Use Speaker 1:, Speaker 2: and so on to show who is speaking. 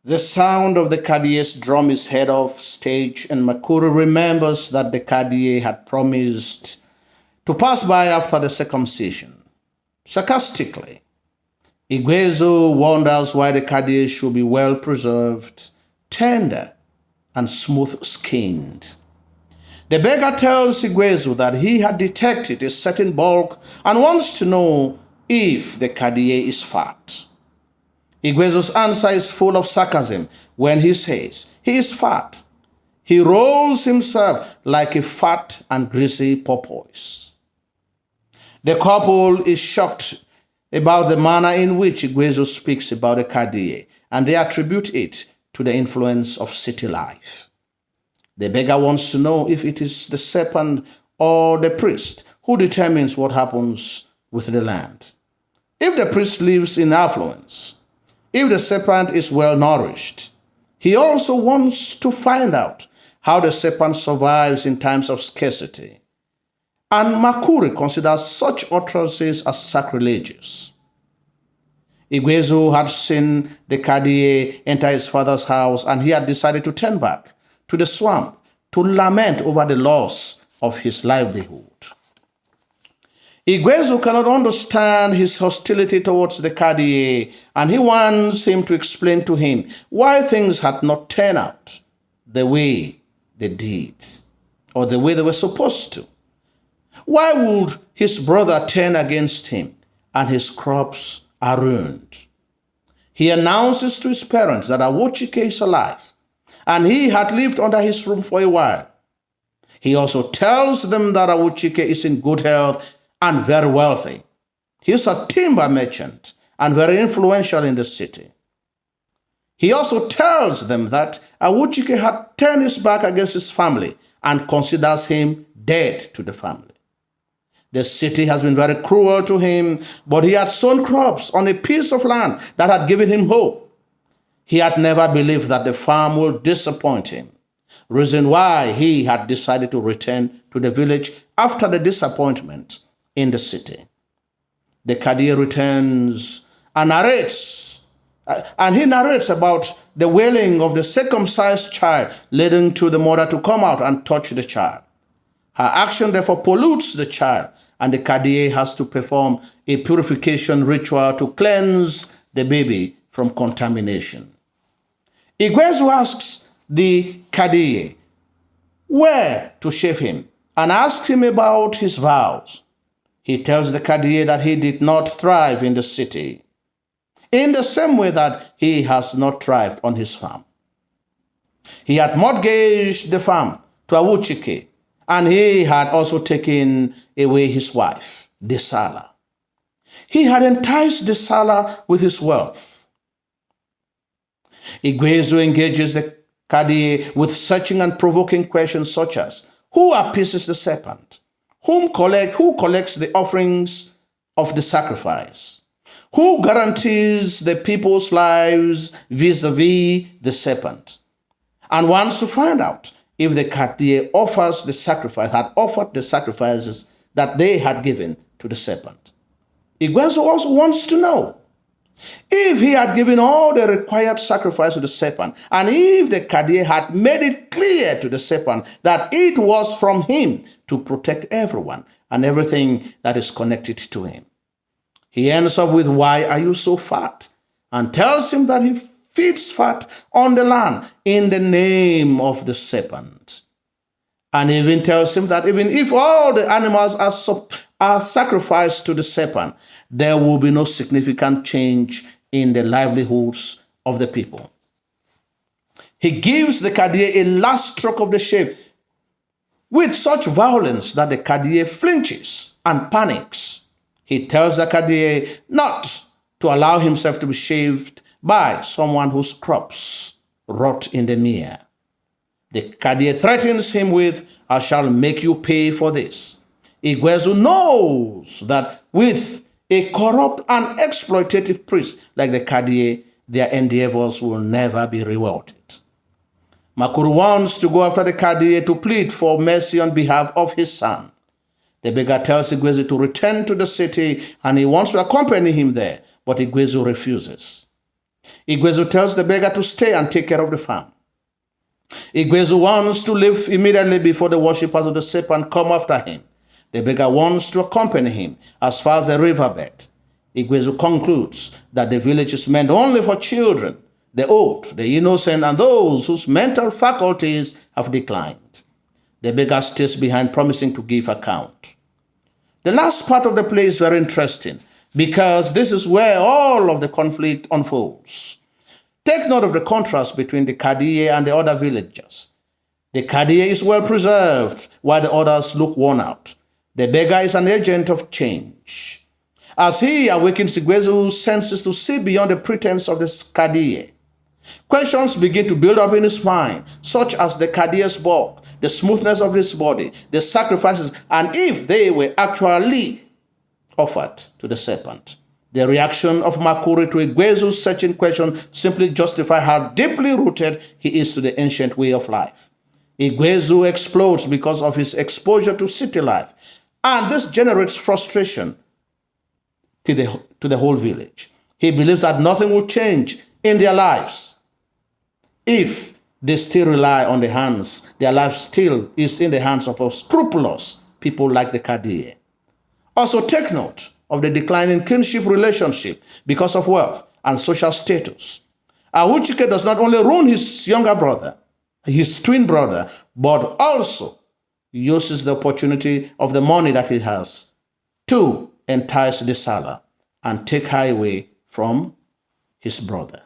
Speaker 1: The sound of the Kadie's drum is heard off stage, and Makuru remembers that the Kadie had promised to pass by after the circumcision. Sarcastically, Igwezu wonders why the Kadie should be well preserved, tender, and smooth skinned. The beggar tells Igwezu that he had detected a certain bulk and wants to know if the Kadie is fat. Igwezu's answer is full of sarcasm when he says he is fat. He rolls himself like a fat and greasy porpoise. The couple is shocked about the manner in which Igwezu speaks about the Kadie, and they attribute it to the influence of city life. The beggar wants to know if it is the serpent or the priest who determines what happens with the land. If the priest lives in affluence, if the serpent is well nourished, he also wants to find out how the serpent survives in times of scarcity. And Makuri considers such utterances as sacrilegious. Igwezu had seen the Kadie enter his father's house, and he had decided to turn back to the swamp to lament over the loss of his livelihood. Igwezu cannot understand his hostility towards the Kadie, and he wants him to explain to him why things had not turned out the way they did, or the way they were supposed to. Why would his brother turn against him and his crops are ruined? He announces to his parents that Awochike is alive, and he had lived under his room for a while. He also tells them that Awochike is in good health and very wealthy. He is a timber merchant and very influential in the city. He also tells them that Awuchike had turned his back against his family and considers him dead to the family. The city has been very cruel to him, but he had sown crops on a piece of land that had given him hope. He had never believed that the farm would disappoint him, reason why he had decided to return to the village after the disappointment in the city. The Kadie returns and narrates about the wailing of the circumcised child, leading to the mother to come out and touch the child. Her action therefore pollutes the child, and the Kadie has to perform a purification ritual to cleanse the baby from contamination. Igwezu asks the Kadie where to shave him and asks him about his vows. He tells the Kadie that he did not thrive in the city, in the same way that he has not thrived on his farm. He had mortgaged the farm to Awuchike, and he had also taken away his wife, Desala. He had enticed Desala with his wealth. Igwezu engages the Kadie with searching and provoking questions such as, who appeases the serpent? Who collects the offerings of the sacrifice? Who guarantees the people's lives vis-a-vis the serpent? And wants to find out if the Kadie had offered the sacrifices that they had given to the serpent. Igwezu also wants to know if he had given all the required sacrifice to the serpent, and if the Kadie had made it clear to the serpent that it was from him to protect everyone and everything that is connected to him. He ends up with, why are you so fat? And tells him that he feeds fat on the land in the name of the serpent. And even tells him that even if all the animals are sacrificed to the serpent, there will be no significant change in the livelihoods of the people. He gives the Kadie a last stroke of the shape with such violence that the Kadie flinches and panics. He tells the Kadie not to allow himself to be shaved by someone whose crops rot in the mere. The Kadie threatens him with, I shall make you pay for this. Igwezu knows that with a corrupt and exploitative priest like the Kadie, their endeavors will never be rewarded. Makuru wants to go after the Kadie to plead for mercy on behalf of his son. The beggar tells Igwezu to return to the city, and he wants to accompany him there, but Igwezu refuses. Igwezu tells the beggar to stay and take care of the farm. Igwezu wants to leave immediately before the worshippers of the serpent come after him. The beggar wants to accompany him as far as the riverbed. Igwezu concludes that the village is meant only for children, the old, the innocent, and those whose mental faculties have declined. The beggar stays behind, promising to give account. The last part of the play is very interesting because this is where all of the conflict unfolds. Take note of the contrast between the Kadiye and the other villagers. The Kadiye is well preserved, while the others look worn out. The beggar is an agent of change. As he awakens Igwezu's senses to see beyond the pretense of the Kadiye, questions begin to build up in his mind, such as the Kadiye's bulk, the smoothness of his body, the sacrifices, and if they were actually offered to the serpent. The reaction of Makuri to Igwezu's searching question simply justifies how deeply rooted he is to the ancient way of life. Igwezu explodes because of his exposure to city life, and this generates frustration to the whole village. He believes that nothing will change in their lives if they still rely on their life still is in the hands of unscrupulous people like the Kadiye. Also take note of the declining kinship relationship because of wealth and social status. Awuchike does not only ruin his younger brother, his twin brother, but also uses the opportunity of the money that he has to entice the seller and take her away from his brother.